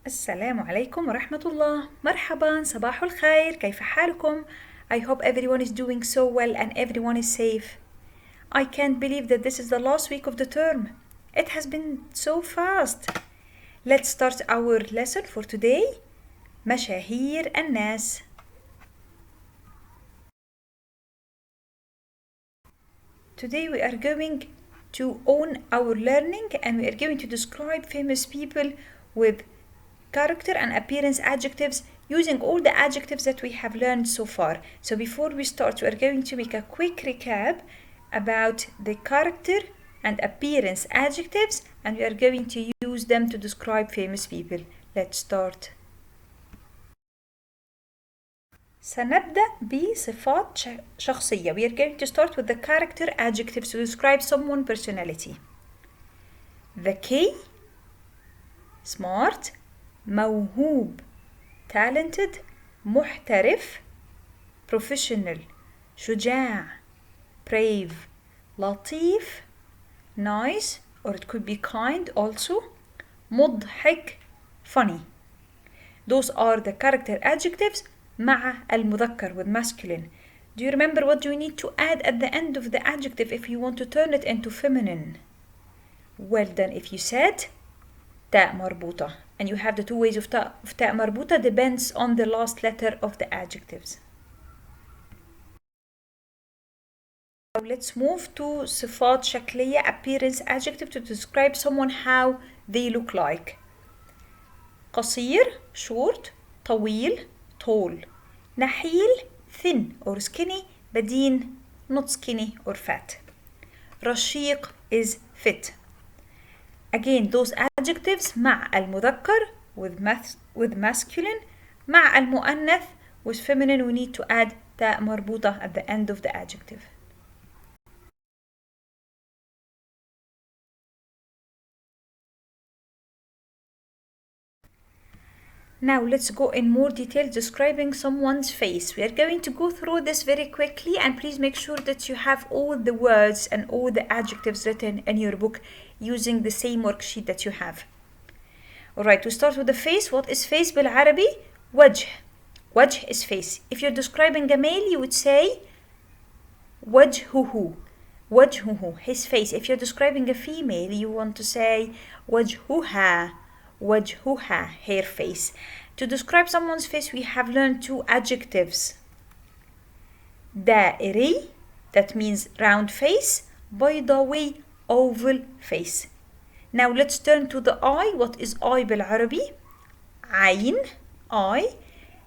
السلام عليكم ورحمة الله. مرحبا، صباح الخير، كيف حالكم؟ I hope everyone is doing so well and everyone is safe. I can't believe that this is the last week of the term. It has been so fast. Let's start our lesson for today. مشاهير الناس. Today we are going to own our learning and we are going to describe famous people with character and appearance adjectives using all the adjectives that we have learned so far. So before we start, we are going to make a quick recap about the character and appearance adjectives and we are going to use them to describe famous people. Let's start. سنبدأ بصفات شخصية. We are going to start with the character adjectives to describe someone's personality. ذكي, smart, موهوب, talented, محترف, professional, شجاع, brave, لطيف, nice, or it could be kind also, مضحك, funny. Those are the character adjectives مع المذكر with masculine. Do you remember what you need to add at the end of the adjective if you want to turn it into feminine? Well done. If you said تاء مربوطة, and you have the two ways of تاء مربوطة depends on the last letter of the adjectives. Now let's move to صفات شكلية, appearance adjective to describe someone how they look like. قصير, short, طويل, tall, نحيل, thin or skinny, بدين, not skinny or fat. رشيق is fit. Again, those adjectives مع المذكر with masculine, مع المؤنث with feminine. We need to add تاء مربوطة at the end of the adjective. Now let's go in more detail describing someone's face. We are going to go through this very quickly and please make sure that you have all the words and all the adjectives written in your book using the same worksheet that you have. Alright, we start with the face. What is face بالعربي? وجه. وجه is face. If you're describing a male, you would say وجهه. وجهه, his face. If you're describing a female, you want to say وجهها. وجهها, her face. To describe someone's face, we have learned two adjectives. دائري, that means round face. بيضاوي, oval face. Now let's turn to the eye. What is eye بالعربي? عين, eye.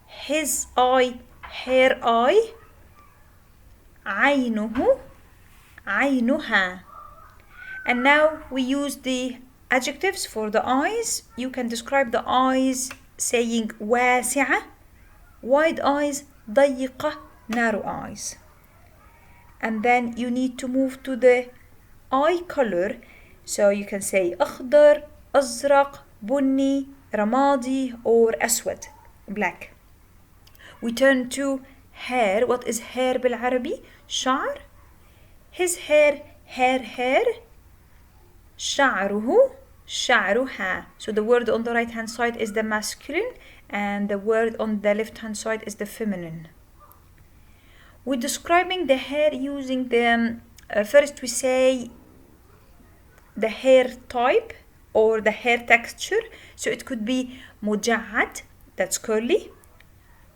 His eye, her eye. عينه, عينها. And now we use the adjectives for the eyes. You can describe the eyes saying واسعة, wide eyes, ضيقة, narrow eyes. And then you need to move to the eye color. So you can say أخضر, أزرق, بني, رمادي, or أسود, black. We turn to hair. What is hair بالعربي? شعر. His hair, her hair. شعره, شعرها. So the word on the right hand side is the masculine and the word on the left hand side is the feminine. We're describing the hair using the first we say the hair type or the hair texture. So it could be مجعد, that's curly.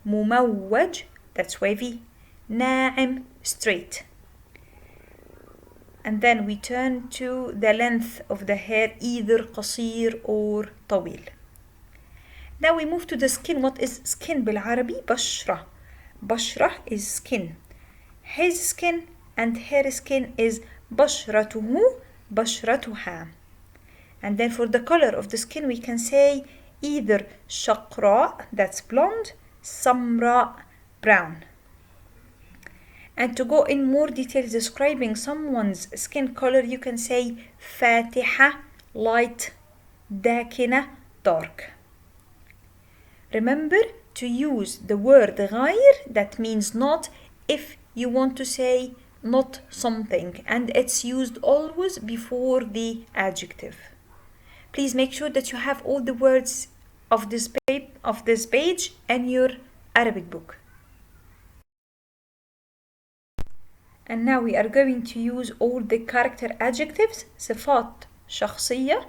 مموج, that's wavy. ناعم, straight. And then we turn to the length of the hair, either قصير or طويل. Now we move to the skin. What is skin بالعربي? بشرة. بشرة is skin. His skin and her skin is بشرته, بشرتها. And then for the color of the skin we can say either شقراء, that's blonde, سمراء, brown. And to go in more detail describing someone's skin color, you can say فاتحة, light, داكنة, dark. Remember to use the word غير, that means not, if you want to say not something, and it's used always before the adjective. Please make sure that you have all the words of this page in your Arabic book. And now we are going to use all the character adjectives, صفات شخصية,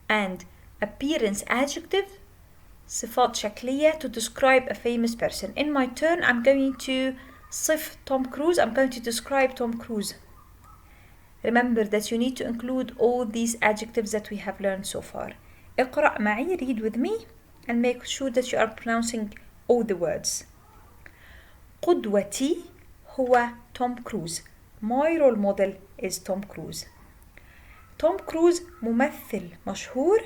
and appearance adjective, صفات شكلية, to describe a famous person. In my turn, I'm going to صف Tom Cruise. I'm going to describe Tom Cruise. Remember that you need to include all these adjectives that we have learned so far. اقرأ معي, read with me, and make sure that you are pronouncing all the words. قدوتي هو توم كروز. My role model is Tom Cruise. توم كروز ممثل مشهور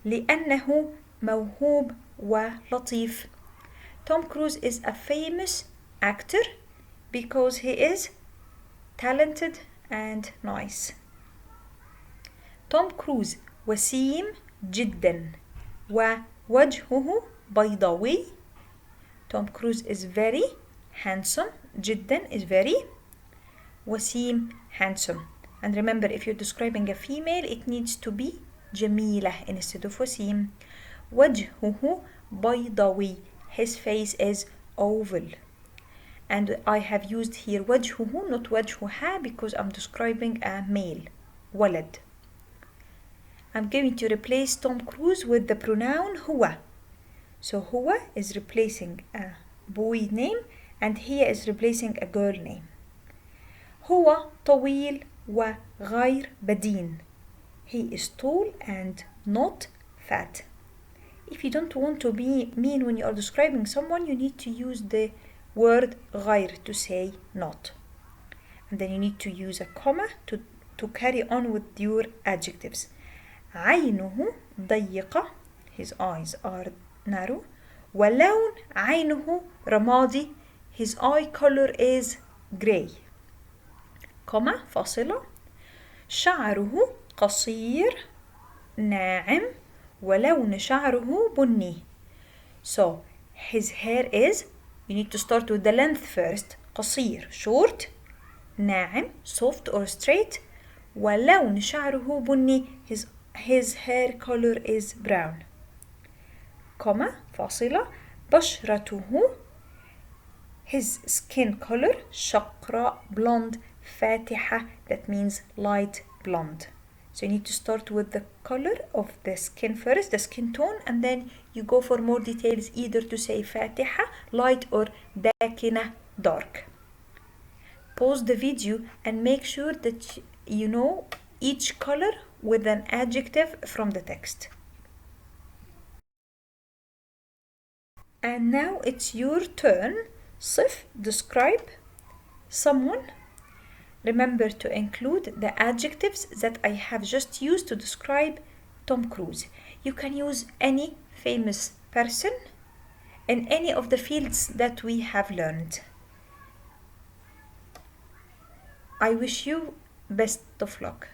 لأنه موهوب ولطيف. Tom Cruise is a famous actor because he is talented and nice. توم كروز وسيم جدا ووجهه بيضاوي. Tom Cruise is very handsome. جدا is very. وسيم handsome. And remember, if you're describing a female, it needs to be جميلة instead of وسيم. وجهه بيضاوي. His face is oval. And I have used here وجهه, not وجهها, because I'm describing a male, ولد. I'm going to replace Tom Cruise with the pronoun هو. So هو is replacing a boy name, and he is replacing a girl name. هو طويل وغير بدين. He is tall and not fat. If you don't want to be mean when you are describing someone, you need to use the word غير to say not. And then you need to use a comma to carry on with your adjectives. عينه ضيقة. His eyes are narrow. ولون عينه رمادي. His eye color is gray. كوما فاصلة. شعره قصير ناعم ولون شعره بني. So his hair is, you need to start with the length first. قصير short, ناعم soft or straight, ولون شعره بني. His hair color is brown. كوما فاصلة. بشرته, his skin color شقراء blonde فاتحة, that means light blonde. So you need to start with the color of the skin first, the skin tone, and then you go for more details, either to say فاتحة, light, or داكنة, dark. Pause the video and make sure that you know each color with an adjective from the text. And now it's your turn. صف, describe someone. Remember to include the adjectives that I have just used to describe Tom Cruise. You can use any famous person in any of the fields that we have learned. I wish you best of luck.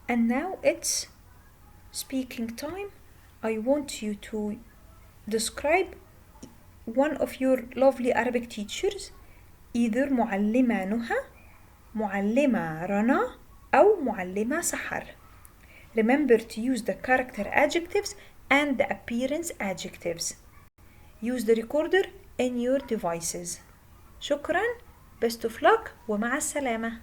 And now it's speaking time. I want you to describe one of your lovely Arabic teachers, either معلمة نهى, معلمة رنا, أو معلمة سحر. Remember to use the character adjectives and the appearance adjectives. Use the recorder in your devices. شكرا, best of luck, ومع السلامة.